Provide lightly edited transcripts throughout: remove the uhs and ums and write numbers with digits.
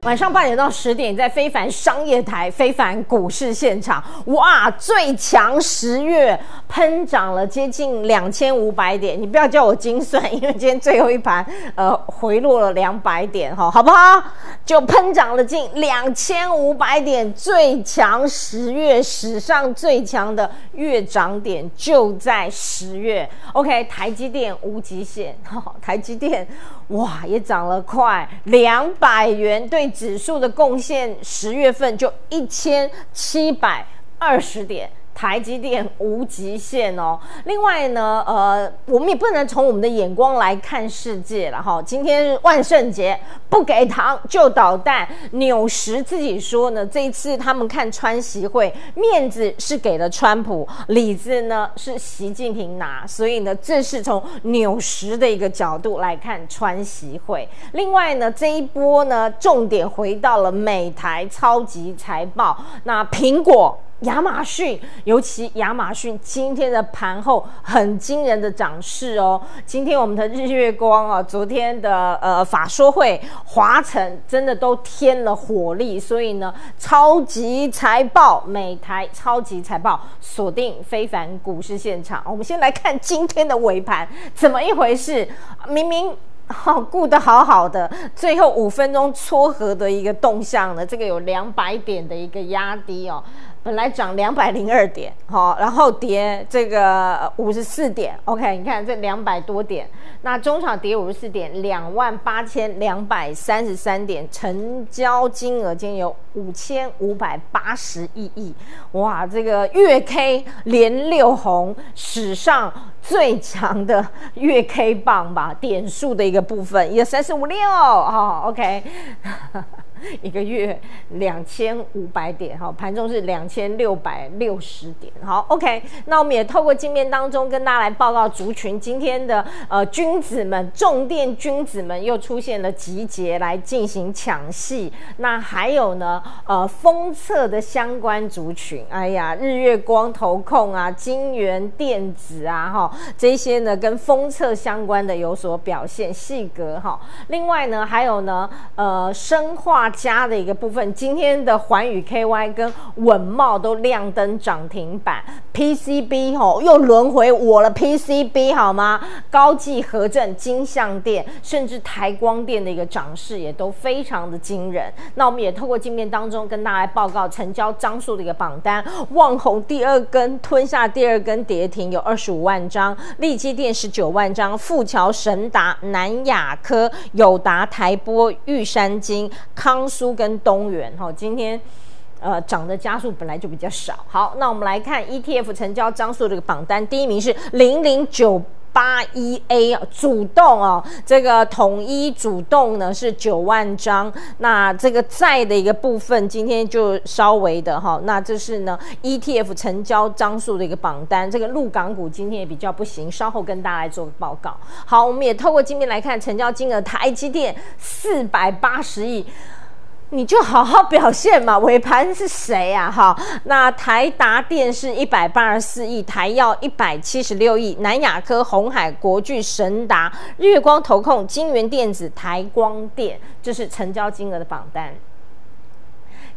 晚上8点到10点，在非凡商业台、非凡股市现场，哇，最强10月喷涨了接近2500点。你不要叫我精算，因为今天最后一盘回落了200点哈，好不好？就喷涨了近2500点，最强10月史上最强的月涨点就在10月。OK， 台积电无极限，台积电哇也涨了快200元，对指数的贡献10月份就1720点。台积电无极限哦。另外呢，我们也不能从我们的眼光来看世界了哈。今天是万圣节，不给糖就捣蛋。纽时自己说呢，这一次他们看川习会，面子是给了川普，里子呢是习近平拿，所以呢，这是从纽时的一个角度来看川习会。另外呢，这一波呢，重点回到了美台超级财报，那苹果。亚马逊，尤其亚马逊今天的盘后很惊人的涨势哦。今天我们的日月光啊，昨天的法说会，华城真的都添了火力，所以呢，超级财报，美台超级财报锁定非凡股市现场。我们先来看今天的尾盘怎么一回事，明明。顾得好好的，最后5分钟撮合的一个动向呢，这个有200点的一个压低哦，本来涨202点，然后跌这个54点 ，OK， 你看这200多点，那中场跌54点，28233点，成交金额今天有5581亿，哇，这个月 K 连6红，史上最强的月 K 棒吧，点数的一个部分13456哦 ，OK 一个月2500点，好，盘中是2660点，好 ，OK。那我们也透过镜面当中跟大家来报告族群今天的君子们，重电君子们又出现了集结来进行抢戏。那还有呢，封测的相关族群，哎呀，日月光、投控啊、金源电子啊，哈，这些呢跟封测相关的有所表现，细格哈。另外呢，还有呢，生化加的一个部分，今天的环宇 KY 跟稳懋都亮灯涨停板 ，PCB 又轮回我了 ，PCB 好吗？高技、和正、金像电，甚至台光电的一个涨势也都非常的惊人。那我们也透过镜面当中跟大家来报告成交张数的一个榜单，旺宏第2根吞下第2根跌停有25万张，力积电19万张，富桥、神达、南亚科、友达、台玻、玉山金、康苏跟东元，今天涨的家数本来就比较少。好，那我们来看 ETF 成交张数这个榜单，第一名是00981A 主动哦，这个统一主动呢是9万张，那这个在的一个部分今天就稍微的哈，那这是呢 ETF 成交张数的一个榜单，这个陆港股今天也比较不行，稍后跟大家来做个报告。好，我们也透过镜面来看成交金额，台积电480亿。你就好好表现嘛，尾盘是谁啊？哈，那台达电是184亿，台药176亿，南亚科、鸿海、国巨、神达、日月光、投控、金源电子、台光电，这是成交金额的榜单。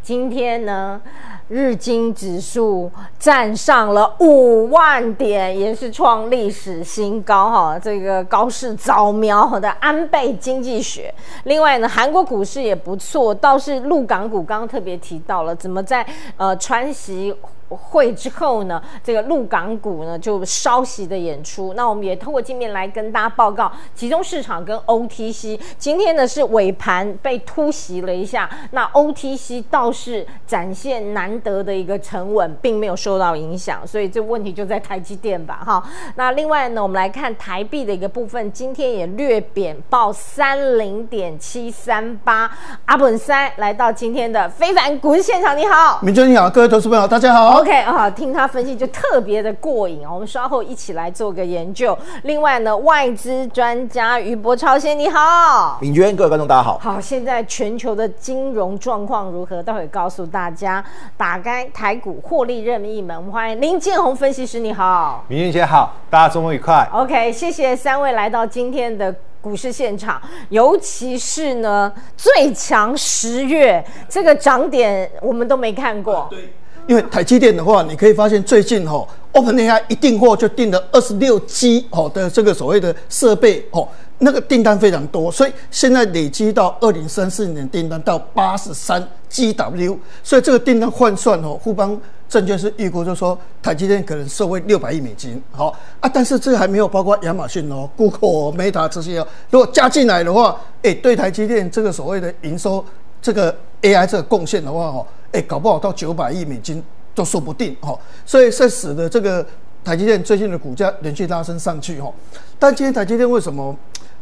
今天呢，日经指数站上了5万点，也是创历史新高哈。这个高市早苗的安倍经济学。另外呢，韩国股市也不错，倒是陆港股刚刚特别提到了，怎么在川习会之后呢，这个陆港股呢就稍息的演出。那我们也透过镜面来跟大家报告集中市场跟 OTC。今天呢是尾盘被突袭了一下，那 OTC 倒是展现难得的一个沉稳，并没有受到影响，所以这问题就在台积电吧哈。那另外呢，我们来看台币的一个部分，今天也略贬，报30.738。阿本塞来到今天的非凡股市现场，你好，明君你好，各位投资朋友大家好。OK 啊，听他分析就特别的过瘾，我们稍后一起来做个研究。另外呢，外资专家余博超先你好，敏娟，各位观众大家好。好，现在全球的金融状况如何？待会告诉大家。打开台股获利任意门，我们欢迎林建宏分析师，你好，敏娟姐好，大家周末愉快。OK， 谢谢3位来到今天的股市现场，尤其是呢最强10月这个涨点，我们都没看过。对，因为台积电的话，你可以发现最近OpenAI 一订货就订了26G 的这个所谓的设备那个订单非常多，所以现在累积到2034年订单到83GW， 所以这个订单换算富邦证券是预估，就是说台积电可能收回600亿美金，但是这还没有包括亚马逊Google、Meta 这些如果加进来的话，对台积电这个所谓的营收这个 AI 这个贡献的话，搞不好到900亿美金都说不定，所以这使得这个台积电最近的股价连续拉升上去，但今天台积电为什么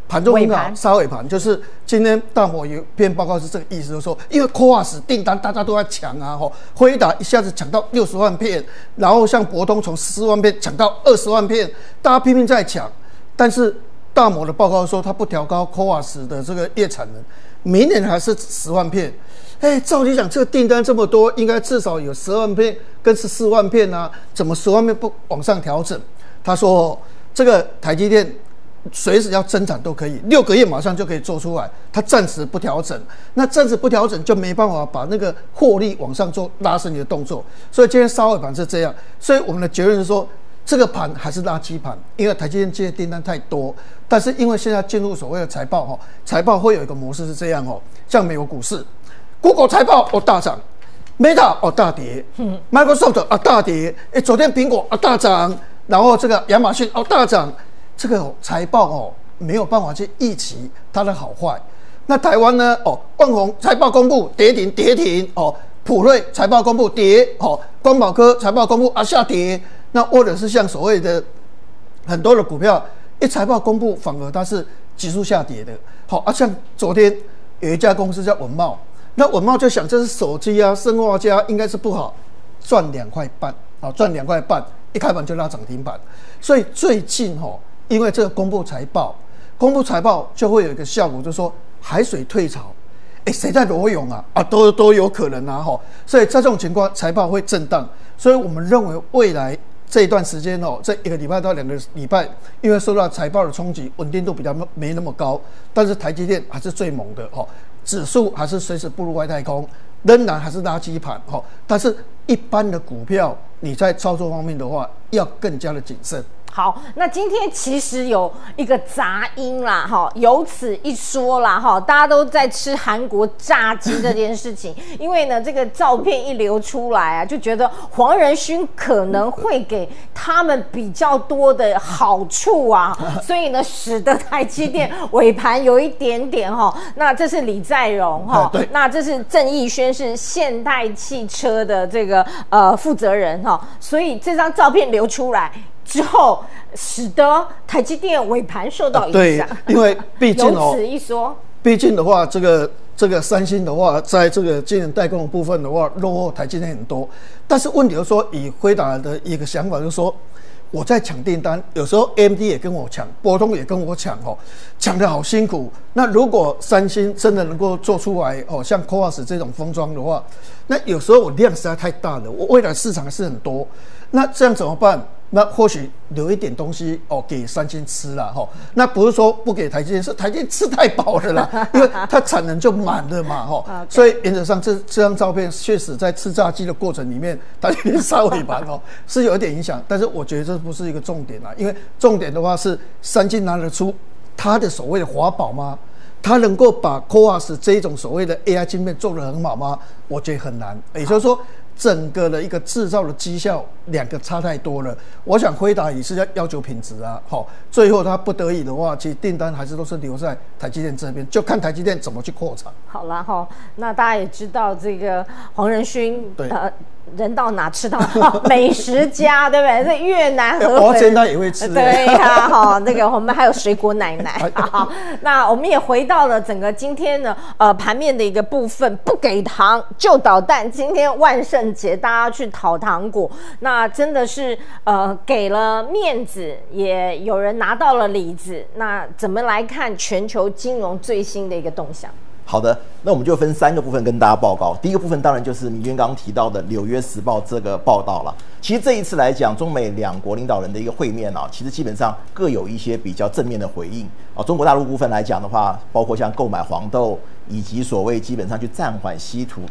盘中很好杀尾盘？就是今天大摩有篇报告是这个意思，就是说因为 CoWoS 订单大家都在抢啊，辉达一下子抢到60万片，然后像博通从14万片抢到20万片，大家拼命在抢，但是大摩的报告说它不调高 CoWoS 的这个月产能，明年还是10万片。照理讲这个订单这么多，应该至少有10万片跟14万片啊，怎么10万片不往上调整？他说这个台积电随时要增产都可以，6个月马上就可以做出来，它暂时不调整，那暂时不调整就没办法把那个获利往上做拉升的动作，所以今天杀尾盘是这样，所以我们的结论是说这个盘还是垃圾盘，因为台积电这些订单太多，但是因为现在进入所谓的财报，财报会有一个模式是这样，像美国股市 Google 财报大涨，Meta 大跌，Microsoft 大跌，昨天苹果大涨，然后这个亚马逊大涨，这个财报没有办法去预期它的好坏。那台湾呢万宏财报公布跌停普瑞财报公布跌光宝科财报公布下跌，那或者是像所谓的很多的股票一财报公布反而它是急速下跌的。像昨天有一家公司叫文茂，那文茂就想这是手机啊生化家应该是不好，赚2块半赚2块半，一开盘就拉涨停板。所以最近因为这个公布财报就会有一个效果，就是说海水退潮，谁在裸泳啊都有可能啊所以在这种情况财报会震荡，所以我们认为未来这一段时间这1个礼拜到2个礼拜，因为受到财报的冲击，稳定度比较没那么高，但是台积电还是最猛的指数还是随时步入外太空，仍然还是垃圾盘但是一般的股票你在操作方面的话要更加的谨慎。好，那今天其实有一个杂音啦，有此一说啦，大家都在吃韩国炸鸡这件事情，因为呢，这个照片一流出来啊，就觉得黄仁勋可能会给他们比较多的好处啊，所以呢，使得台积电尾盘有一点点那这是李在镕那这是郑义轩是现代汽车的这个负责人所以这张照片流出来之后，使得台积电尾盘受到影响。对，因为毕竟有此一说，毕竟的话，这个三星的话，在这个晶圆代工的部分的话，落后台积电很多。但是问题就是说，以辉达的一个想法就是说，我在抢订单，有时候 AMD 也跟我抢，博通也跟我抢抢得好辛苦。那如果三星真的能够做出来像 CoWoS 这种封装的话，那有时候我量实在太大了，我未来市场是很多，那这样怎么办？那或许留一点东西给三星吃啦那不是说不给台积电，是台积电吃太饱了啦，因为它产能就满了嘛所以原则上这张照片确实在吃炸鸡的过程里面，台积电杀尾盘是有一点影响，但是我觉得这不是一个重点啦，因为重点的话是三星拿得出它的所谓的华宝吗？它能够把 CoWoS 这一种所谓的 AI 晶片做得很好吗？我觉得很难。也就是说，整个的一个制造的绩效两个差太多了。我想辉达也是要求品质啊，最后他不得已的话，其实订单还是都是留在台积电这边，就看台积电怎么去扩产。好啦那大家也知道这个黄仁勋人到哪吃到美食家，对不对？这越南河粉，我现在也会吃。对呀，那个我们还有水果奶奶。好，那我们也回到了整个今天呢，盘面的一个部分，不给糖就捣蛋。今天万圣节，大家去讨糖果，那真的是给了面子，也有人拿到了梨子。那怎么来看全球金融最新的一个动向？好的，那我们就分3个部分跟大家报告。第一个部分当然就是明娟刚刚提到的《纽约时报》这个报道了。其实这一次来讲，中美2国领导人的一个会面啊，其实基本上各有一些比较正面的回应啊。中国大陆部分来讲的话，包括像购买黄豆，以及所谓基本上去暂缓稀土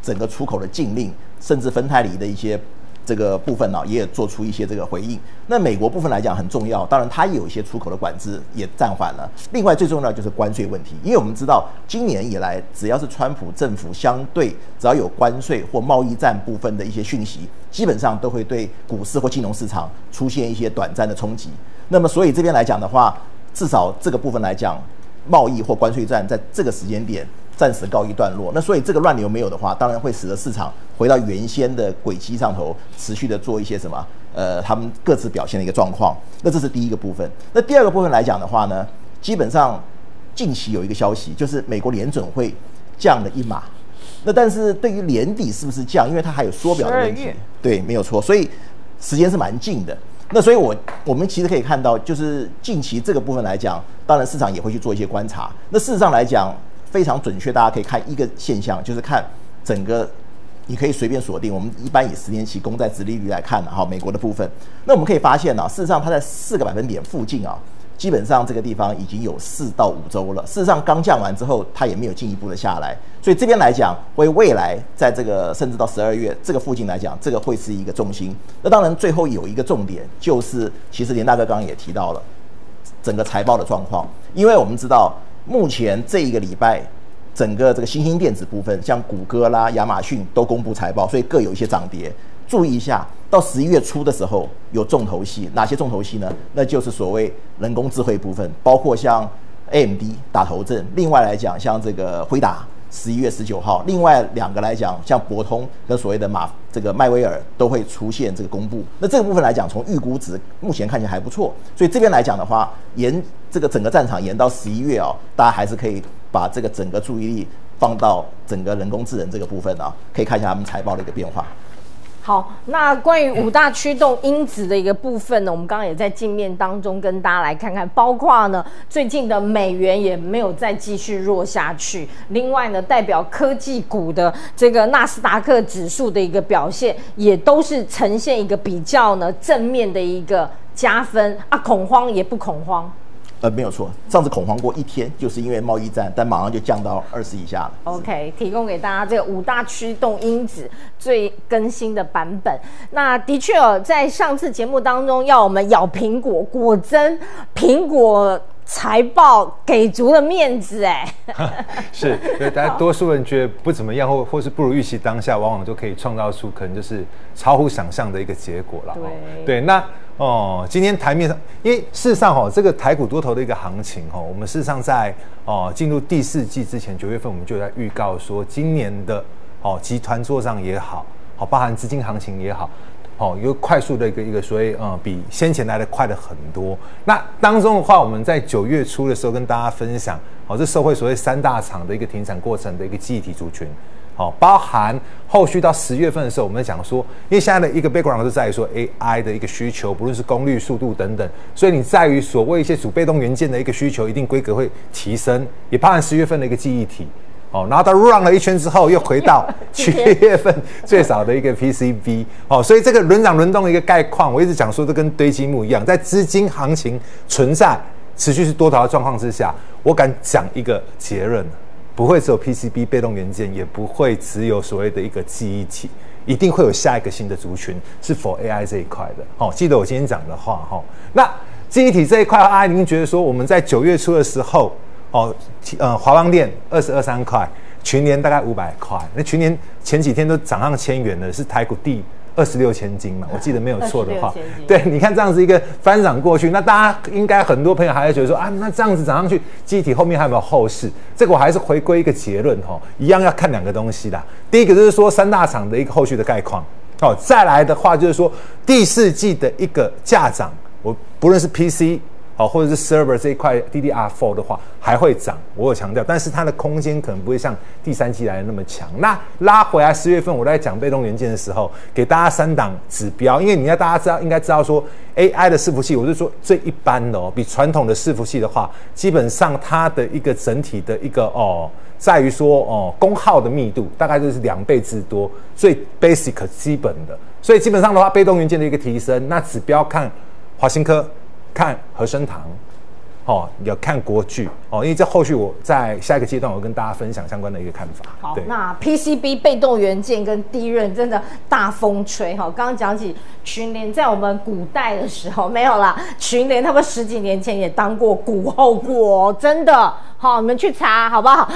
整个出口的禁令，甚至芬太尼的一些这个部分呢，也做出一些这个回应。那美国部分来讲很重要，当然它也有一些出口的管制也暂缓了。另外最重要的就是关税问题，因为我们知道今年以来，只要是川普政府相对只要有关税或贸易战部分的一些讯息，基本上都会对股市或金融市场出现一些短暂的冲击。那么所以这边来讲的话，至少这个部分来讲，贸易或关税战在这个时间点暂时告一段落。那所以这个乱流没有的话，当然会使得市场回到原先的轨迹上头，持续的做一些什么他们各自表现的一个状况。那这是第一个部分。那第二个部分来讲的话呢，基本上近期有一个消息，就是美国联准会降了1码。那但是对于年底是不是降，因为它还有缩表的问题，对，没有错，所以时间是蛮近的。那所以我们其实可以看到，就是近期这个部分来讲，当然市场也会去做一些观察。那事实上来讲，非常准确，大家可以看一个现象，就是看整个，你可以随便锁定，我们一般以10年期公债殖利率来看美国的部分，那我们可以发现事实上它在4个百分点附近基本上这个地方已经有4到5周了。事实上刚降完之后，它也没有进一步的下来，所以这边来讲，为未来在这个甚至到12月这个附近来讲，这个会是一个重心。那当然最后有一个重点，就是其实连大哥刚刚也提到了整个财报的状况，因为我们知道目前这一个礼拜，整个这个新兴电子部分，像谷歌啦、亚马逊都公布财报，所以各有一些涨跌。注意一下，到11月初的时候有重头戏，哪些重头戏呢？那就是所谓人工智慧部分，包括像 AMD 打头阵，另外来讲像这个辉达11月19号，另外2个来讲像博通跟所谓的这个迈威尔都会出现这个公布。那这个部分来讲，从预估值目前看起来还不错，所以这边来讲的话，沿这个整个战场延到11月大家还是可以把这个整个注意力放到整个人工智能这个部分可以看一下他们财报的一个变化。好，那关于5大驱动因子的一个部分呢，我们刚刚也在镜面当中跟大家来看看，包括呢最近的美元也没有再继续弱下去，另外呢代表科技股的这个纳斯达克指数的一个表现，也都是呈现一个比较呢正面的一个加分恐慌也不恐慌。没有错，上次恐慌过1天，就是因为贸易战，但马上就降到20以下了。OK， 提供给大家这个5大驱动因子最更新的版本。那的确在上次节目当中要我们咬苹果，果真苹果财报给足了面子是，对，大家多数人觉得不怎么样，或是不如预期，当下往往就可以创造出可能就是超乎想象的一个结果了。对，那今天台面上，因为事实上这个台股多头的一个行情我们事实上在进入第4季之前，9月份我们就在预告说，今年的集团作战也好，包含资金行情也好。有快速的一个所谓比先前来的快了很多。那当中的话，我们在9月初的时候跟大家分享，这社会所谓3大厂的一个停产过程的一个记忆体族群，包含后续到10月份的时候，我们讲说，因为现在的一个 background 是在于说 AI 的一个需求，不论是功率、速度等等，所以你在于所谓一些主被动元件的一个需求，一定规格会提升，也包含10月份的一个记忆体。然后它 run 了一圈之后，又回到7月份最少的一个 PCB，所以这个轮涨轮动的一个概况，我一直讲说，这跟堆积木一样，在资金行情存在持续是多头的状况之下，我敢讲一个结论，不会只有 PCB 被动元件，也不会只有所谓的一个记忆体，一定会有下一个新的族群是 for AI 这一块的。记得我今天讲的话，那记忆体这一块，阿宁觉得说，我们在9月初的时候。华邦电22、23块，群联大概500块，那群联前几天都涨上1000元了，是台股第26千金嘛，我记得没有错的话，对，你看这样子一个翻涨过去，那大家应该很多朋友还会觉得说那这样子涨上去，记忆体后面还有没有后市？这个我还是回归一个结论一样要看2个东西啦。第一个就是说3大厂的一个后续的概况，再来的话就是说第4季的一个价涨，我不论是 PC 好，或者是 server 这一块 DDR4 的话还会涨，我有强调，但是它的空间可能不会像第三季来的那么强。那拉回来10月份我在讲被动元件的时候，给大家3档指标，因为你要大家应该知道说 AI 的伺服器，我是说最一般的比传统的伺服器的话，基本上它的一个整体的一个在于说功耗的密度大概就是2倍之多，最 basic 基本的，所以基本上的话，被动元件的一个提升，那指标看华新科。看和生堂，要看国巨因为这后续我在下一个阶段我会跟大家分享相关的一个看法。好，那 PCB 被动元件跟低润真的大风吹刚刚讲起群联，在我们古代的时候没有啦，群联他们10几年前也当过股后过真的。好，你们去查好不好？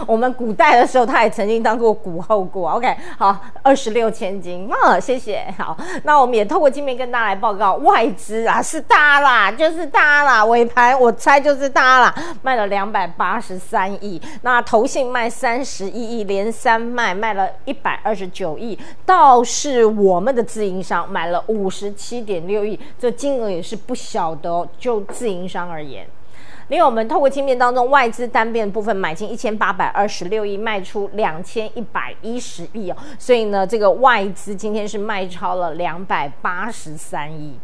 我们古代的时候，他也曾经当过股后过。OK， 好，26千金谢谢。好，那我们也透过镜面跟大家来报告，外资是大啦，就是大啦，尾盘我猜就是大啦，卖了283亿，那投信卖31亿，连3卖了129亿，倒是我们的自营商买了57.6亿，这金额也是不小的就自营商而言。另外，我们透过镜面当中外资单边部分买进1826亿，卖出2110亿所以呢，这个外资今天是卖超了283亿。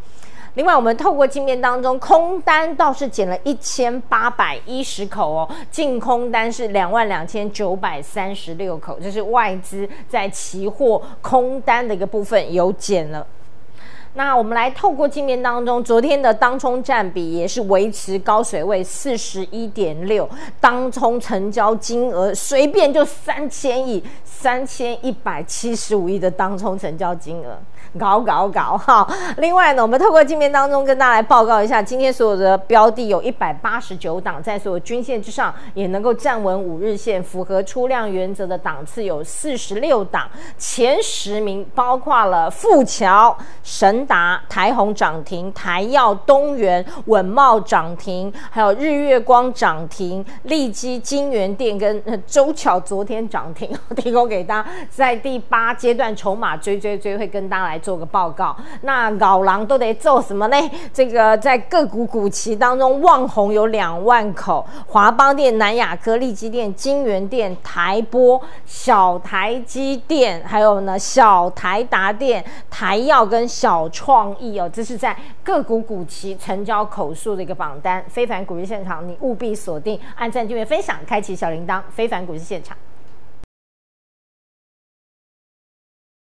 另外，我们透过镜面当中空单倒是减了1810口净空单是22936口，这是外资在期货空单的一个部分有减了。那我们来透过镜面当中，昨天的当冲占比也是维持高水位41.6%，当冲成交金额随便就3000亿，3175亿的当冲成交金额。搞好。另外呢，我们透过镜面当中跟大家来报告一下，今天所有的标的有189档，在所有均线之上也能够站稳5日线，符合出量原则的档次有46档，前10名包括了富桥、神达、台宏涨停、台药、东元、稳懋涨停，还有日月光涨停、利基、金源店跟周巧昨天涨停，提供给大家在第8阶段筹码追会跟大家来做个报告。那老狼都得做什么呢？这个在个股股期当中，旺宏有2万口，华邦电、南亚科、利基电、金源电、台波、小台积电，还有呢小台达电、台药跟小创意这是在个股股期成交口数的一个榜单。非凡股市现场，你务必锁定，按赞、订阅、分享，开启小铃铛。非凡股市现场。